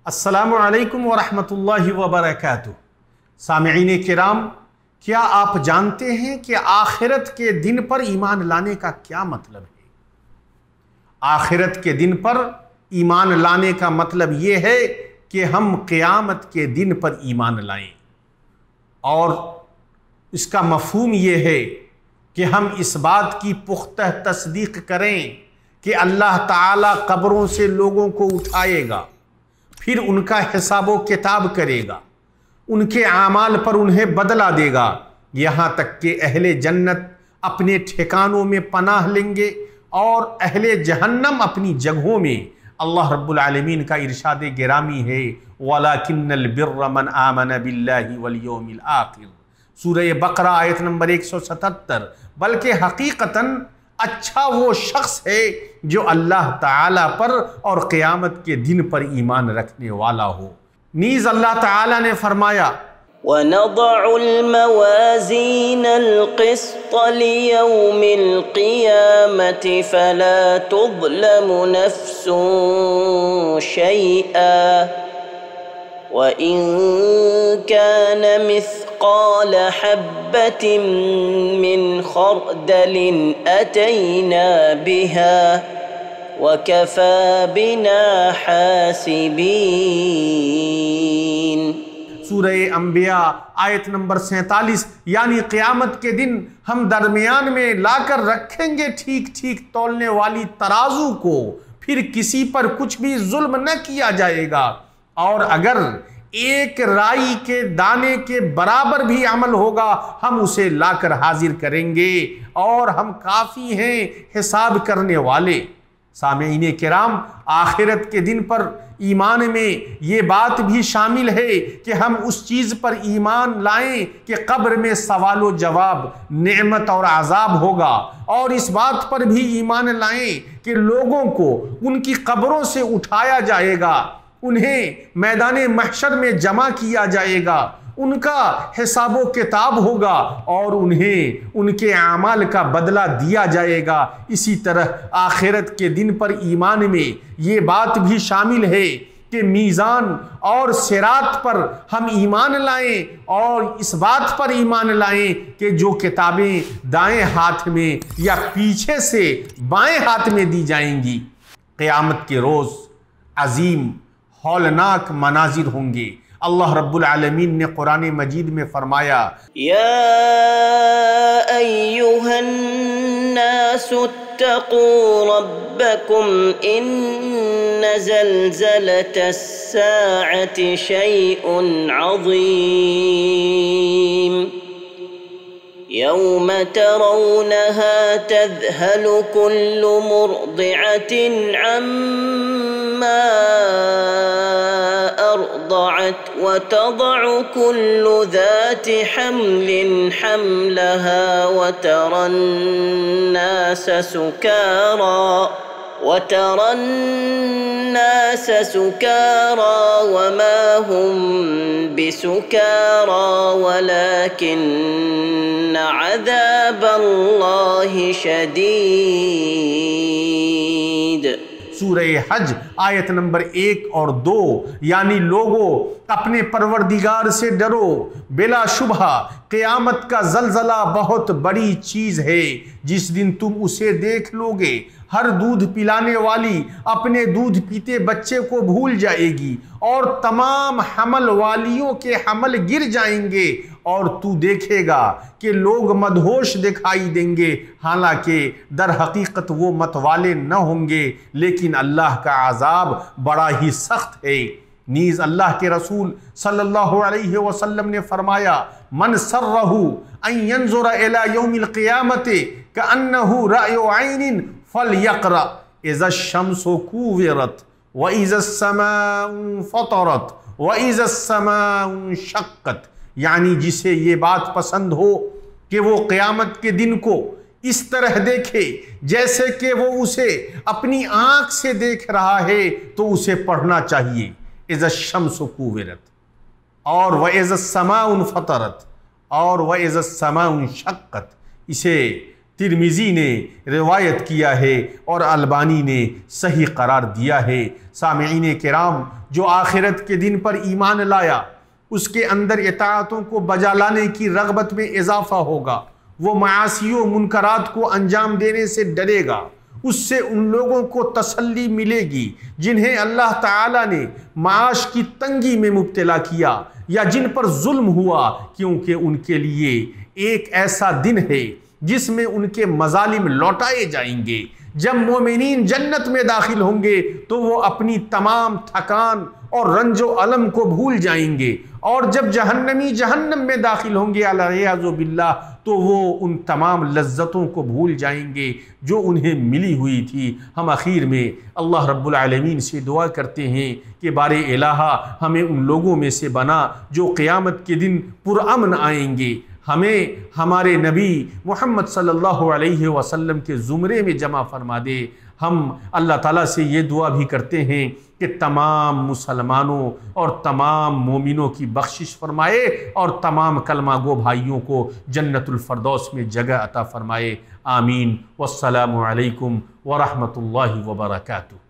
السلام علیکم ورحمۃ اللہ وبرکاتہ۔ سامعین کرام، کیا آپ جانتے ہیں کہ آخرت کے دن پر ایمان لانے کا کیا مطلب ہے؟ آخرت کے دن پر ایمان لانے کا مطلب یہ ہے کہ ہم قیامت کے دن پر ایمان لائیں، اور اس کا مفہوم یہ ہے کہ ہم اس بات کی پختہ تصدیق کریں کہ اللہ تعالیٰ قبروں سے لوگوں کو اٹھائے گا، پھر ان کا حساب و کتاب کرے گا، ان کے اعمال پر انہیں بدلہ دے گا، یہاں تک کہ اہل جنت اپنے ٹھکانوں میں پناہ لیں گے اور اہل جہنم اپنی جگہوں میں۔ اللہ رب العالمین کا ارشاد گرامی ہے وَلَكِنَّ الْبِرَّ مَنْ آمَنَ بِاللَّهِ وَالْيَوْمِ الْآخِرِ، سورہ بقرہ آیت نمبر 177۔ بلکہ حقیقتاً اچھا وہ شخص ہے جو اللہ تعالیٰ پر اور قیامت کے دن پر ایمان رکھنے والا ہو۔ نیز اللہ تعالیٰ نے فرمایا وَنَضَعُ الْمَوَازِينَ الْقِسْطَ لِيَوْمِ الْقِيَامَةِ فَلَا تُظْلَمُ نَفْسٌ شَيْئًا وَإِن كَانَ مِثْقَالَ حَبَّةٍ مِّنْ خَرْدَلٍ أَتَيْنَا بِهَا وَكَفَى بِنَا حَاسِبِينَ۔ سورہ انبیاء آیت نمبر 47، یعنی قیامت کے دن ہم درمیان میں لا کر رکھیں گے ٹھیک ٹھیک تولنے والی ترازو کو، پھر کسی پر کچھ بھی ظلم نہ کیا جائے گا، اور اگر ایک رائی کے دانے کے برابر بھی عمل ہوگا ہم اسے لا کر حاضر کریں گے، اور ہم کافی ہیں حساب کرنے والے۔ سامعین کرام، آخرت کے دن پر ایمان میں یہ بات بھی شامل ہے کہ ہم اس چیز پر ایمان لائیں کہ قبر میں سوال و جواب، نعمت اور عذاب ہوگا، اور اس بات پر بھی ایمان لائیں کہ لوگوں کو ان کی قبروں سے اٹھایا جائے گا، انہیں میدان محشر میں جمع کیا جائے گا، ان کا حساب و کتاب ہوگا اور انہیں ان کے اعمال کا بدلہ دیا جائے گا۔ اسی طرح آخرت کے دن پر ایمان میں یہ بات بھی شامل ہے کہ میزان اور صراط پر ہم ایمان لائیں، اور اس بات پر ایمان لائیں کہ جو کتابیں دائیں ہاتھ میں یا پیچھے سے بائیں ہاتھ میں دی جائیں گی، قیامت کے روز عظیم ہولناک مناظر ہوں گے۔ اللہ رب العالمین نے قرآن مجید میں فرمایا یا ایہا الناس اتقوا ربکم ان زلزلة الساعة شیء عظیم یوم ترونها تذهل كل مرضعة عما أرضعت وتضع كل ذات حمل حملها وترى الناس سكارى وما هم بسكارى ولكن عذاب الله شديد۔ سورہ حج آیت نمبر 1 اور 2، یعنی لوگوں اپنے پروردگار سے ڈرو، بلا شبہ قیامت کا زلزلہ بہت بڑی چیز ہے، جس دن تم اسے دیکھ لو گے ہر دودھ پلانے والی اپنے دودھ پیتے بچے کو بھول جائے گی، اور تمام حمل والیوں کے حمل گر جائیں گے، اور تو دیکھے گا کہ لوگ مدہوش دکھائی دیں گے، حالانکہ در حقیقت وہ متوالے نہ ہوں گے، لیکن اللہ کا عذاب بڑا ہی سخت ہے۔ نیز اللہ کے رسول صلی اللہ علیہ وسلم نے فرمایا من سرہ ان ینظر الی یوم القیامت کأنہ رأی عین فلیقرأ اذا الشمس کوورت واذا السماء فطرت واذا السماء انشقت، یعنی جسے یہ بات پسند ہو کہ وہ قیامت کے دن کو اس طرح دیکھے جیسے کہ وہ اسے اپنی آنکھ سے دیکھ رہا ہے تو اسے پڑھنا چاہیے اذا الشمس کوورت، اور واذا السماء فطرت، اور واذا السماء انشقت، اسے ترمذی نے روایت کیا ہے اور البانی نے صحیح قرار دیا ہے۔ سامعین کرام، جو آخرت کے دن پر ایمان لایا اس کے اندر اطاعتوں کو بجا لانے کی رغبت میں اضافہ ہوگا، وہ معاصی و منکرات کو انجام دینے سے ڈرے گا، اس سے ان لوگوں کو تسلی ملے گی جنہیں اللہ تعالیٰ نے معاش کی تنگی میں مبتلا کیا یا جن پر ظلم ہوا، کیونکہ ان کے لیے ایک ایسا دن ہے جس میں ان کے مظالم لوٹائے جائیں گے۔ جب مومنین جنت میں داخل ہوں گے تو وہ اپنی تمام تھکان اور رنج و الم کو بھول جائیں گے، اور جب جہنمی جہنم میں داخل ہوں گے والعیاذ باللہ تو وہ ان تمام لذتوں کو بھول جائیں گے جو انہیں ملی ہوئی تھی۔ ہم اخیر میں اللہ رب العالمین سے دعا کرتے ہیں کہ بار الہ ہمیں ان لوگوں میں سے بنا جو قیامت کے دن پرامن آئیں گے، ہمیں ہمارے نبی محمد صلی اللہ علیہ وسلم کے زمرے میں جمع فرما دے۔ ہم اللہ تعالیٰ سے یہ دعا بھی کرتے ہیں کہ تمام مسلمانوں اور تمام مومنوں کی بخشش فرمائے اور تمام کلمہ گو بھائیوں کو جنت الفردوس میں جگہ عطا فرمائے۔ آمین۔ والسلام علیکم ورحمۃ اللہ وبرکاتہ۔